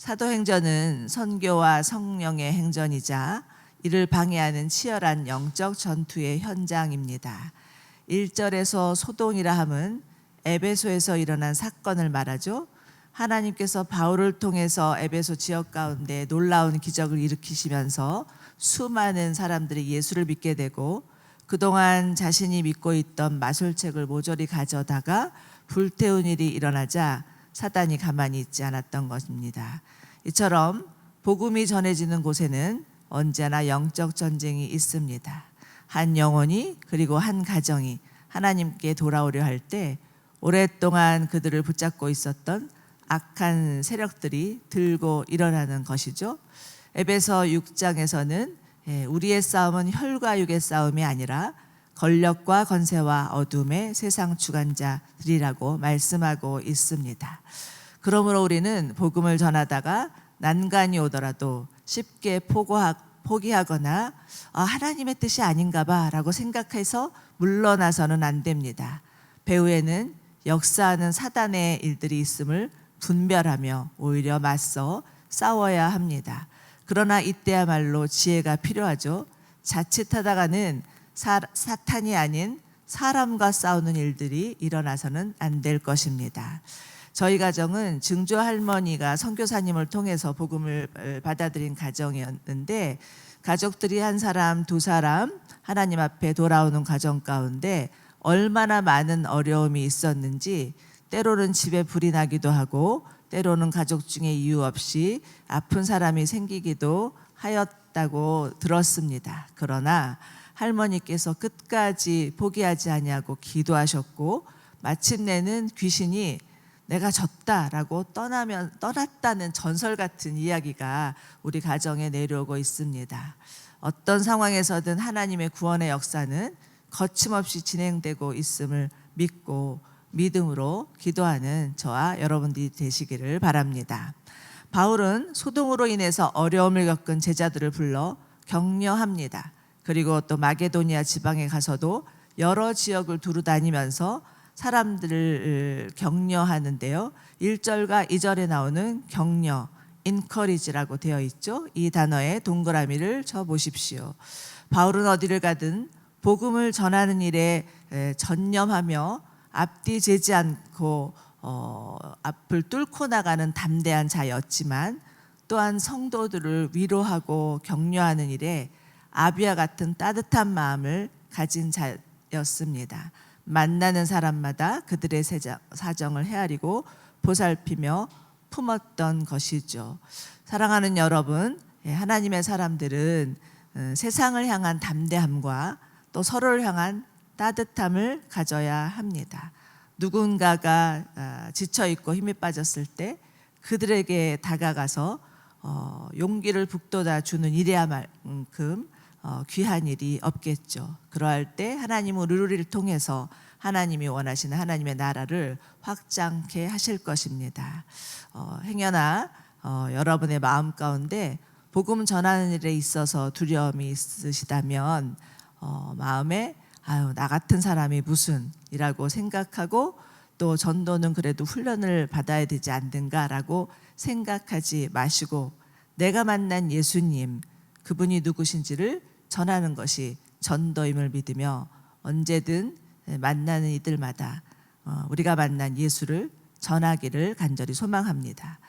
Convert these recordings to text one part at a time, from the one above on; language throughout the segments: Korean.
사도행전은 선교와 성령의 행전이자 이를 방해하는 치열한 영적 전투의 현장입니다. 1절에서 소동이라 함은 에베소에서 일어난 사건을 말하죠. 하나님께서 바울을 통해서 에베소 지역 가운데 놀라운 기적을 일으키시면서 수많은 사람들이 예수를 믿게 되고 그동안 자신이 믿고 있던 마술책을 모조리 가져다가 불태운 일이 일어나자 사단이 가만히 있지 않았던 것입니다. 이처럼 복음이 전해지는 곳에는 언제나 영적 전쟁이 있습니다. 한 영혼이 그리고 한 가정이 하나님께 돌아오려 할 때 오랫동안 그들을 붙잡고 있었던 악한 세력들이 들고 일어나는 것이죠. 에베소 6장에서는 우리의 싸움은 혈과 육의 싸움이 아니라 권력과 권세와 어둠의 세상 주관자들이라고 말씀하고 있습니다. 그러므로 우리는 복음을 전하다가 난간이 오더라도 쉽게 포기하거나 하나님의 뜻이 아닌가 봐 라고 생각해서 물러나서는 안 됩니다. 배후에는 역사하는 사단의 일들이 있음을 분별하며 오히려 맞서 싸워야 합니다. 그러나 이때야말로 지혜가 필요하죠. 자칫하다가는 사탄이 아닌 사람과 싸우는 일들이 일어나서는 안 될 것입니다. 저희 가정은 증조 할머니가 선교사님을 통해서 복음을 받아들인 가정이었는데 가족들이 한 사람 두 사람 하나님 앞에 돌아오는 과정 가운데 얼마나 많은 어려움이 있었는지 때로는 집에 불이 나기도 하고 때로는 가족 중에 이유 없이 아픈 사람이 생기기도 하였다고 들었습니다. 그러나 할머니께서 끝까지 포기하지 아니하고 기도하셨고 마침내는 귀신이 내가 졌다라고 떠났다는 전설 같은 이야기가 우리 가정에 내려오고 있습니다. 어떤 상황에서든 하나님의 구원의 역사는 거침없이 진행되고 있음을 믿고 믿음으로 기도하는 저와 여러분들이 되시기를 바랍니다. 바울은 소동으로 인해서 어려움을 겪은 제자들을 불러 격려합니다. 그리고 또 마게도니아 지방에 가서도 여러 지역을 두루 다니면서 사람들을 격려하는데요. 1절과 2절에 나오는 격려, encourage라고 되어 있죠. 이 단어에 동그라미를 쳐 보십시오. 바울은 어디를 가든 복음을 전하는 일에 전념하며 앞뒤 재지 않고 앞을 뚫고 나가는 담대한 자였지만 또한 성도들을 위로하고 격려하는 일에 아비와 같은 따뜻한 마음을 가진 자였습니다. 만나는 사람마다 그들의 사정을 헤아리고 보살피며 품었던 것이죠. 사랑하는 여러분, 하나님의 사람들은 세상을 향한 담대함과 또 서로를 향한 따뜻함을 가져야 합니다. 누군가가 지쳐있고 힘이 빠졌을 때 그들에게 다가가서 용기를 북돋아 주는 일이야만큼 귀한 일이 없겠죠. 그러할 때 하나님은 우리를 통해서 하나님이 원하시는 하나님의 나라를 확장케 하실 것입니다. 행여나 여러분의 마음 가운데 복음 전하는 일에 있어서 두려움이 있으시다면 마음에 나 같은 사람이 무슨 이라고 생각하고 또 전도는 그래도 훈련을 받아야 되지 않는가라고 생각하지 마시고 내가 만난 예수님 그분이 누구신지를 전하는 것이 전도임을 믿으며 언제든 만나는 이들마다 우리가 만난 예수를 전하기를 간절히 소망합니다.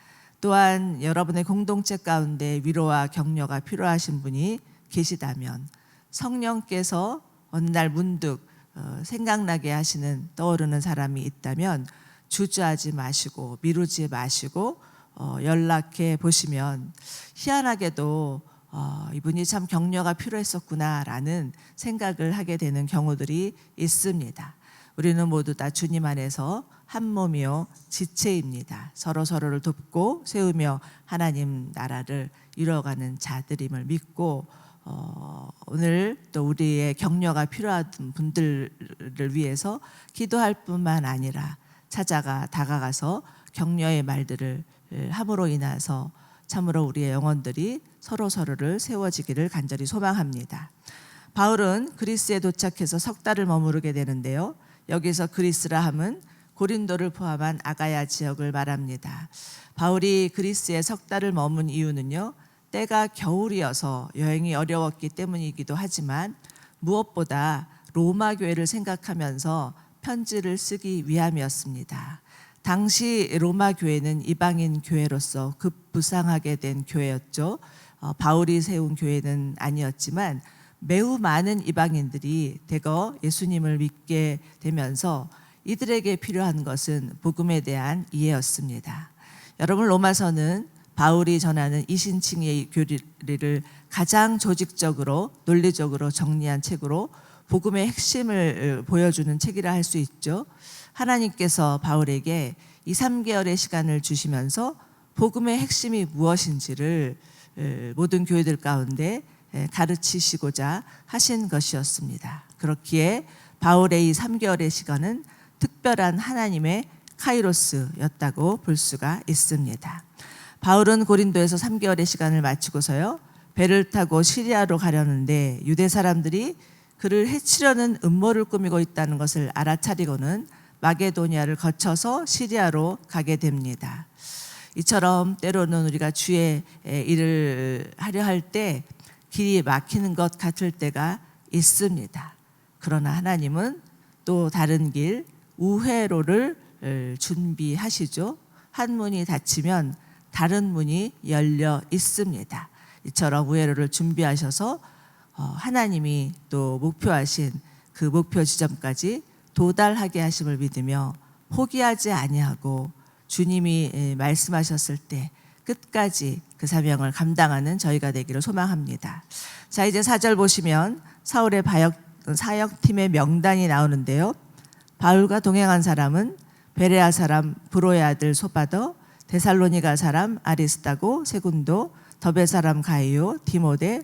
또한 여러분의 공동체 가운데 위로와 격려가 필요하신 분이 계시다면 성령께서 어느 날 문득 생각나게 하시는 떠오르는 사람이 있다면 주저하지 마시고 미루지 마시고 연락해 보시면 희한하게도 이분이 참 격려가 필요했었구나라는 생각을 하게 되는 경우들이 있습니다. 우리는 모두 다 주님 안에서 한 몸이요 지체입니다. 서로를 돕고 세우며 하나님 나라를 이뤄가는 자들임을 믿고 오늘 또 우리의 격려가 필요한 분들을 위해서 기도할 뿐만 아니라 다가가서 격려의 말들을 함으로 인해서 참으로 우리의 영혼들이 서로를 세워지기를 간절히 소망합니다. 바울은 그리스에 도착해서 석 달을 머무르게 되는데요. 여기서 그리스라 함은 고린도를 포함한 아가야 지역을 말합니다. 바울이 그리스에 석 달을 머문 이유는요, 때가 겨울이어서 여행이 어려웠기 때문이기도 하지만 무엇보다 로마 교회를 생각하면서 편지를 쓰기 위함이었습니다. 당시 로마 교회는 이방인 교회로서 급부상하게 된 교회였죠. 바울이 세운 교회는 아니었지만 매우 많은 이방인들이 대거 예수님을 믿게 되면서 이들에게 필요한 것은 복음에 대한 이해였습니다. 여러분, 로마서는 바울이 전하는 이신칭의 교리를 가장 조직적으로 논리적으로 정리한 책으로 복음의 핵심을 보여주는 책이라 할 수 있죠. 하나님께서 바울에게 2-3개월의 시간을 주시면서 복음의 핵심이 무엇인지를 모든 교회들 가운데 가르치시고자 하신 것이었습니다. 그렇기에 바울의 이 3개월의 시간은 특별한 하나님의 카이로스였다고 볼 수가 있습니다. 바울은 고린도에서 3개월의 시간을 마치고서요, 배를 타고 시리아로 가려는데 유대 사람들이 그를 해치려는 음모를 꾸미고 있다는 것을 알아차리고는 마게도니아를 거쳐서 시리아로 가게 됩니다. 이처럼 때로는 우리가 주의 일을 하려 할 때 길이 막히는 것 같을 때가 있습니다. 그러나 하나님은 또 다른 길, 우회로를 준비하시죠. 한 문이 닫히면 다른 문이 열려 있습니다. 이처럼 우회로를 준비하셔서 하나님이 또 목표하신 그 목표 지점까지 도달하게 하심을 믿으며 포기하지 아니하고 주님이 말씀하셨을 때 끝까지 그 사명을 감당하는 저희가 되기를 소망합니다. 자, 이제 4절 보시면 사울의 사역팀의 명단이 나오는데요. 바울과 동행한 사람은 베레아 사람 브로의 아들 소바더, 데살로니가 사람 아리스다고, 세군도, 더베 사람 가이오, 디모데,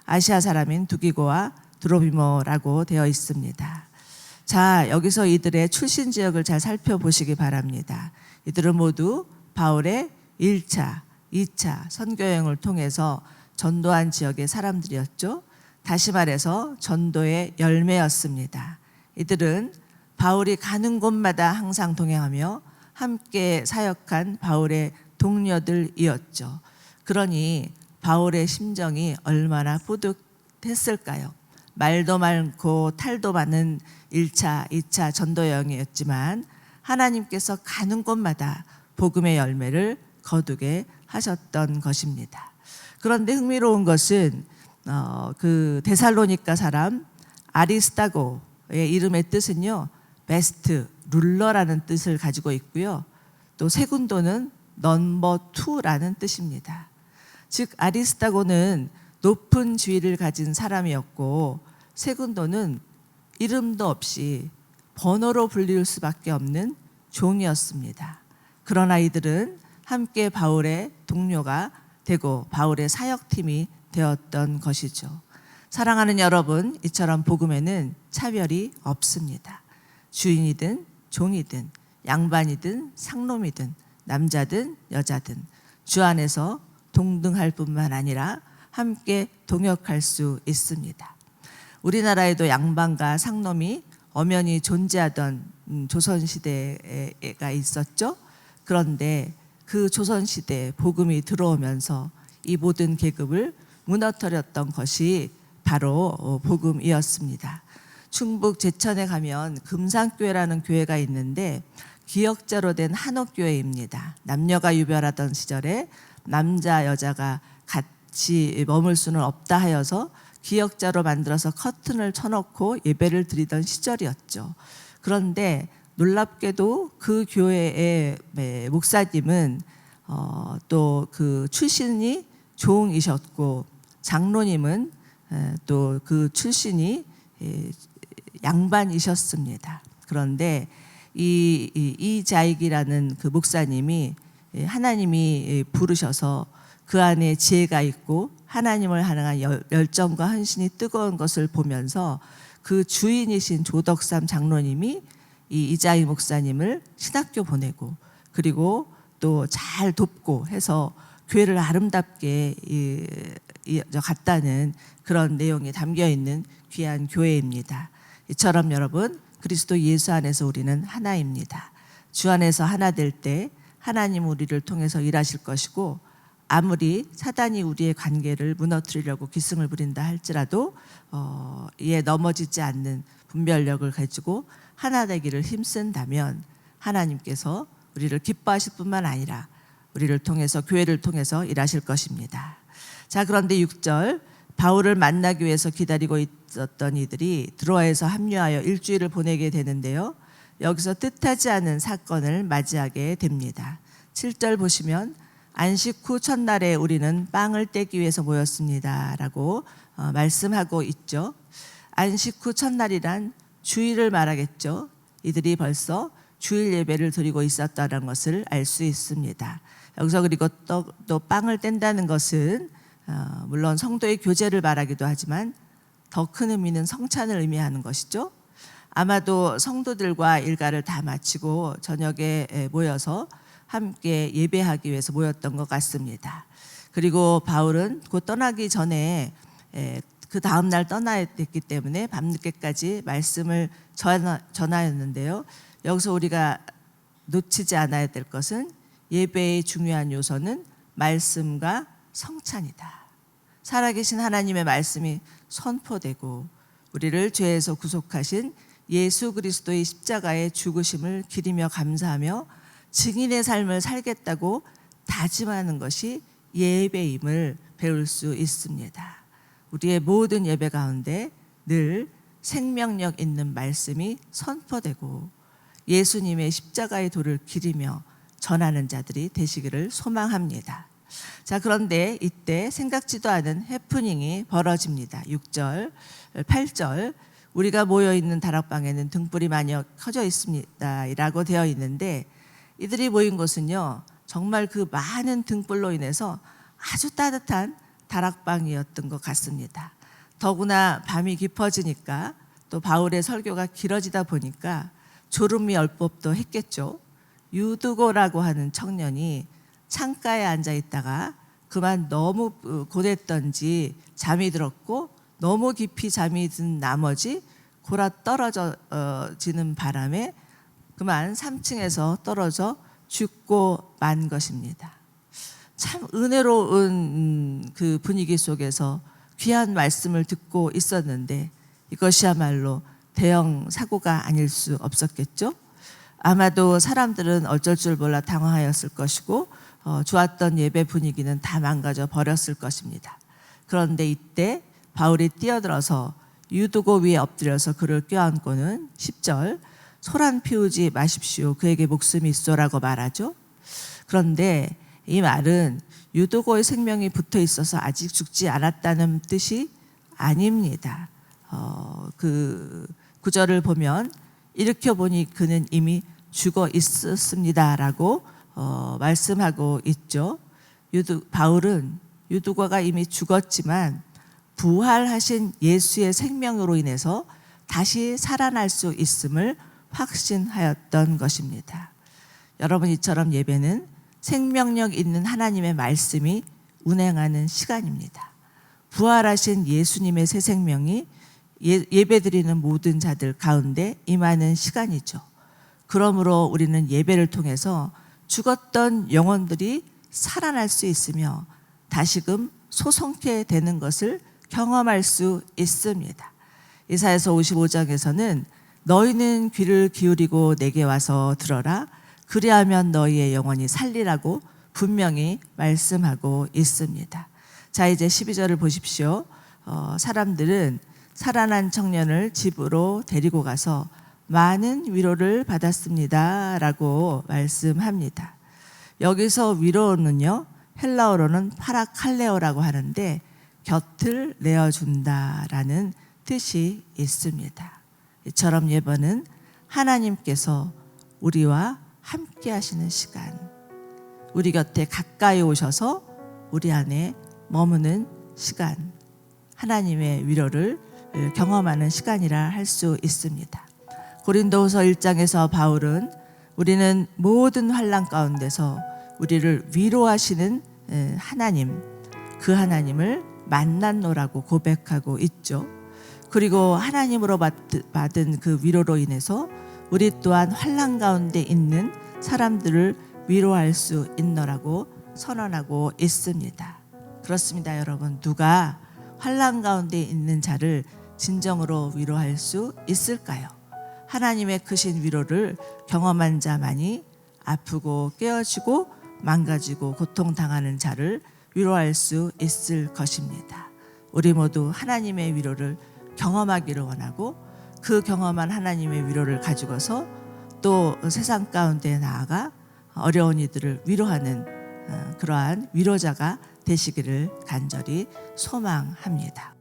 아시아 사람인 두기고와 드로비모라고 되어 있습니다. 자, 여기서 이들의 출신 지역을 잘 살펴보시기 바랍니다. 이들은 모두 바울의 1차, 2차 선교여행을 통해서 전도한 지역의 사람들이었죠. 다시 말해서 전도의 열매였습니다. 이들은 바울이 가는 곳마다 항상 동행하며 함께 사역한 바울의 동료들이었죠. 그러니 바울의 심정이 얼마나 뿌듯했을까요? 말도 많고 탈도 많은 1차, 2차 전도 여행이었지만 하나님께서 가는 곳마다 복음의 열매를 거두게 하셨던 것입니다. 그런데 흥미로운 것은 그 데살로니가 사람 아리스다고의 이름의 뜻은요, 베스트, 룰러라는 뜻을 가지고 있고요. 또 세군도는 넘버 2라는 뜻입니다. 즉 아리스다고는 높은 지위를 가진 사람이었고 세군도는 이름도 없이 번호로 불릴 수밖에 없는 종이었습니다. 그러나 이들은 함께 바울의 동료가 되고 바울의 사역팀이 되었던 것이죠. 사랑하는 여러분, 이처럼 복음에는 차별이 없습니다. 주인이든 종이든 양반이든 상놈이든 남자든 여자든 주 안에서 동등할 뿐만 아니라 함께 동역할 수 있습니다. 우리나라에도 양반과 상놈이 엄연히 존재하던 조선시대가 있었죠. 그런데 그 조선시대에 복음이 들어오면서 이 모든 계급을 무너뜨렸던 것이 바로 복음이었습니다. 충북 제천에 가면 금산교회라는 교회가 있는데 기역자로 된 한옥교회입니다. 남녀가 유별하던 시절에 남자 여자가 같이 머물 수는 없다 하여서 기역자로 만들어서 커튼을 쳐놓고 예배를 드리던 시절이었죠. 그런데 놀랍게도 그 교회의 목사님은 또 그 출신이 종이셨고 장로님은 또 그 출신이 양반이셨습니다. 그런데 이자익이라는 그 목사님이 하나님이 부르셔서 그 안에 지혜가 있고 하나님을 향한 열정과 헌신이 뜨거운 것을 보면서 그 주인이신 조덕삼 장로님이 이자익 목사님을 신학교 보내고 그리고 또 잘 돕고 해서 교회를 아름답게 갔다는 그런 내용이 담겨 있는 귀한 교회입니다. 이처럼 여러분, 그리스도 예수 안에서 우리는 하나입니다. 주 안에서 하나 될 때 하나님 우리를 통해서 일하실 것이고, 아무리 사단이 우리의 관계를 무너뜨리려고 기승을 부린다 할지라도 이에 넘어지지 않는 분별력을 가지고 하나 되기를 힘쓴다면 하나님께서 우리를 기뻐하실 뿐만 아니라 우리를 통해서, 교회를 통해서 일하실 것입니다. 자, 그런데 6절, 바울을 만나기 위해서 기다리고 있었던 이들이 드로아에서 합류하여 일주일을 보내게 되는데요, 여기서 뜻하지 않은 사건을 맞이하게 됩니다. 7절 보시면 안식 후 첫날에 우리는 빵을 떼기 위해서 모였습니다 라고 말씀하고 있죠. 안식 후 첫날이란 주일을 말하겠죠. 이들이 벌써 주일 예배를 드리고 있었다는 것을 알 수 있습니다. 여기서 그리고 또 빵을 뗀다는 것은 물론 성도의 교제를 말하기도 하지만 더 큰 의미는 성찬을 의미하는 것이죠. 아마도 성도들과 일과를 다 마치고 저녁에 모여서 함께 예배하기 위해서 모였던 것 같습니다. 그리고 바울은 곧 떠나기 전에 그 다음날 떠나야 됐기 때문에 밤늦게까지 말씀을 전하였는데요, 여기서 우리가 놓치지 않아야 될 것은 예배의 중요한 요소는 말씀과 성찬이다. 살아계신 하나님의 말씀이 선포되고 우리를 죄에서 구속하신 예수 그리스도의 십자가의 죽으심을 기리며 감사하며 증인의 삶을 살겠다고 다짐하는 것이 예배임을 배울 수 있습니다. 우리의 모든 예배 가운데 늘 생명력 있는 말씀이 선포되고 예수님의 십자가의 도를 기리며 전하는 자들이 되시기를 소망합니다. 자, 그런데 이때 생각지도 않은 해프닝이 벌어집니다. 6절, 8절, 우리가 모여있는 다락방에는 등불이 많이 켜져 있습니다 라고 되어 있는데, 이들이 모인 곳은요, 정말 그 많은 등불로 인해서 아주 따뜻한 다락방이었던 것 같습니다. 더구나 밤이 깊어지니까 또 바울의 설교가 길어지다 보니까 졸음이 올 법도 했겠죠. 유두고라고 하는 청년이 창가에 앉아 있다가 그만 너무 고됐던지 잠이 들었고, 너무 깊이 잠이 든 나머지 골아 떨어지는 바람에 그만 3층에서 떨어져 죽고 만 것입니다. 참 은혜로운 그 분위기 속에서 귀한 말씀을 듣고 있었는데 이것이야말로 대형 사고가 아닐 수 없었겠죠. 아마도 사람들은 어쩔 줄 몰라 당황하였을 것이고 좋았던 예배 분위기는 다 망가져 버렸을 것입니다. 그런데 이때 바울이 뛰어들어서 유두고 위에 엎드려서 그를 껴안고는 10절, 소란 피우지 마십시오, 그에게 목숨이 있소라고 말하죠. 그런데 이 말은 유두고의 생명이 붙어 있어서 아직 죽지 않았다는 뜻이 아닙니다. 그 구절을 보면 일으켜보니 그는 이미 죽어 있었습니다라고 말씀하고 있죠. 바울은 유두고가 이미 죽었지만 부활하신 예수의 생명으로 인해서 다시 살아날 수 있음을 확신하였던 것입니다. 여러분, 이처럼 예배는 생명력 있는 하나님의 말씀이 운행하는 시간입니다. 부활하신 예수님의 새 생명이 예배드리는 모든 자들 가운데 임하는 시간이죠. 그러므로 우리는 예배를 통해서 죽었던 영혼들이 살아날 수 있으며 다시금 소성케 되는 것을 경험할 수 있습니다. 이사야서 55장에서는 너희는 귀를 기울이고 내게 와서 들어라, 그리하면 너희의 영혼이 살리라고 분명히 말씀하고 있습니다. 자, 이제 12절을 보십시오. 사람들은 살아난 청년을 집으로 데리고 가서 많은 위로를 받았습니다 라고 말씀합니다. 여기서 위로는요, 헬라어로는 파라칼레오라고 하는데 곁을 내어준다라는 뜻이 있습니다. 이처럼 예배는 하나님께서 우리와 함께 하시는 시간, 우리 곁에 가까이 오셔서 우리 안에 머무는 시간, 하나님의 위로를 경험하는 시간이라 할 수 있습니다. 고린도후서 1장에서 바울은 우리는 모든 환난 가운데서 우리를 위로하시는 하나님, 그 하나님을 만났노라고 고백하고 있죠. 그리고 하나님으로 받은 그 위로로 인해서 우리 또한 환난 가운데 있는 사람들을 위로할 수 있노라고 선언하고 있습니다. 그렇습니다, 여러분. 누가 환난 가운데 있는 자를 진정으로 위로할 수 있을까요? 하나님의 크신 위로를 경험한 자만이 아프고 깨어지고 망가지고 고통당하는 자를 위로할 수 있을 것입니다. 우리 모두 하나님의 위로를 경험하기를 원하고 그 경험한 하나님의 위로를 가지고서 또 세상 가운데 나아가 어려운 이들을 위로하는 그러한 위로자가 되시기를 간절히 소망합니다.